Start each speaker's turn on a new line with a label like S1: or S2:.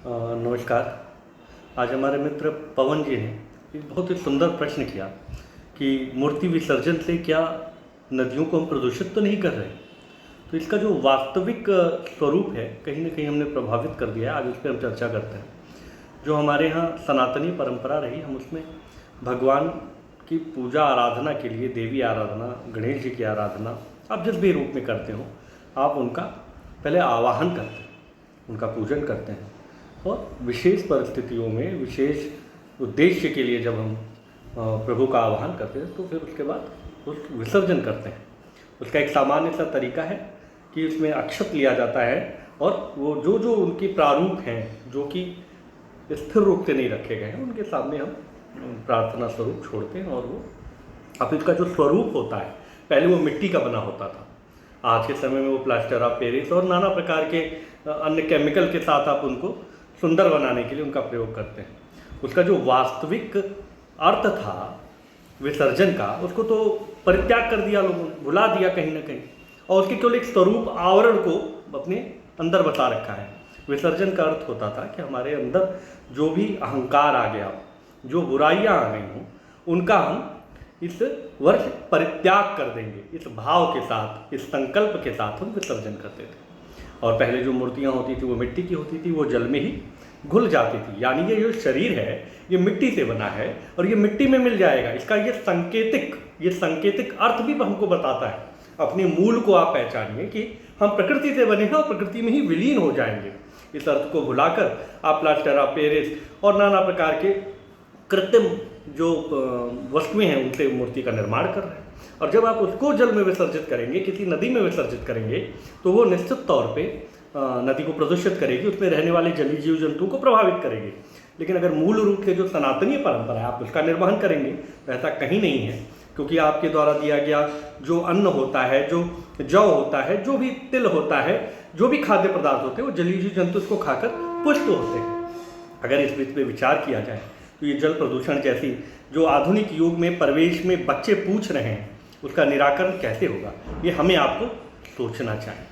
S1: नमस्कार। आज हमारे मित्र पवन जी ने एक बहुत ही सुंदर प्रश्न किया कि मूर्ति विसर्जन से क्या नदियों को हम प्रदूषित तो नहीं कर रहे। तो इसका जो वास्तविक स्वरूप है कहीं ना कहीं हमने प्रभावित कर दिया है। आज उस पर हम चर्चा करते हैं। जो हमारे यहाँ सनातनी परंपरा रही, हम उसमें भगवान की पूजा आराधना के लिए, देवी आराधना, गणेश जी की आराधना, आप जिस भी रूप में करते हो, आप उनका पहले आवाहन करते हैं, उनका पूजन करते हैं और विशेष परिस्थितियों में, विशेष उद्देश्य के लिए जब हम प्रभु का आह्वान करते हैं तो फिर उसके बाद उस विसर्जन करते हैं। उसका एक सामान्य सा तरीका है कि उसमें अक्षत लिया जाता है और वो जो जो उनकी प्रारूप हैं, जो कि स्थिर रूप से नहीं रखे गए हैं, उनके सामने हम प्रार्थना स्वरूप छोड़ते हैं। और वो अब इसका जो स्वरूप होता है, पहले वो मिट्टी का बना होता था, आज के समय में वो प्लास्टर ऑफ पेरिस और नाना प्रकार के अन्य केमिकल के साथ आप उनको सुंदर बनाने के लिए उनका प्रयोग करते हैं। उसका जो वास्तविक अर्थ था विसर्जन का, उसको तो परित्याग कर दिया लोगों ने, भुला दिया कहीं ना कहीं, और उसके केवल एक स्वरूप आवरण को अपने अंदर बता रखा है। विसर्जन का अर्थ होता था कि हमारे अंदर जो भी अहंकार आ गया, जो बुराइयां आ गई हों, उनका हम इस वर्ष परित्याग कर देंगे। इस भाव के साथ, इस संकल्प के साथ हम विसर्जन करते थे। और पहले जो मूर्तियाँ होती थी वो मिट्टी की होती थी, वो जल में ही घुल जाती थी। यानी ये जो शरीर है ये मिट्टी से बना है और ये मिट्टी में मिल जाएगा। इसका ये सांकेतिक अर्थ भी हमको बताता है। अपने मूल को आप पहचानिए कि हम प्रकृति से बने हैं और प्रकृति में ही विलीन हो जाएंगे। इस अर्थ को भुलाकर आप प्लास्टर ऑफ पेरिस और नाना प्रकार के कृत्रिम जो वस्तुएं हैं उनसे मूर्ति का निर्माण कर रहे हैं। और जब आप उसको जल में विसर्जित करेंगे, किसी नदी में विसर्जित करेंगे, तो वो निश्चित तौर पे नदी को प्रदूषित करेगी, उसमें रहने वाले जलीय जीव जंतुओं को प्रभावित करेगी। लेकिन अगर मूल रूप से जो सनातनीय परंपरा है, आप उसका निर्वहन करेंगे, तो ऐसा कहीं नहीं है। क्योंकि आपके द्वारा दिया गया जो अन्न होता है, जो जौ होता है, जो भी तिल होता है, जो भी खाद्य पदार्थ होते हैं, वो जलीय जीव जंतु उसको खाकर पुष्ट होते हैं। अगर इस बीच में विचार किया जाए तो ये जल प्रदूषण जैसी जो आधुनिक युग में परिवेश में बच्चे पूछ रहे हैं, उसका निराकरण कैसे होगा, ये हमें आपको सोचना चाहिए।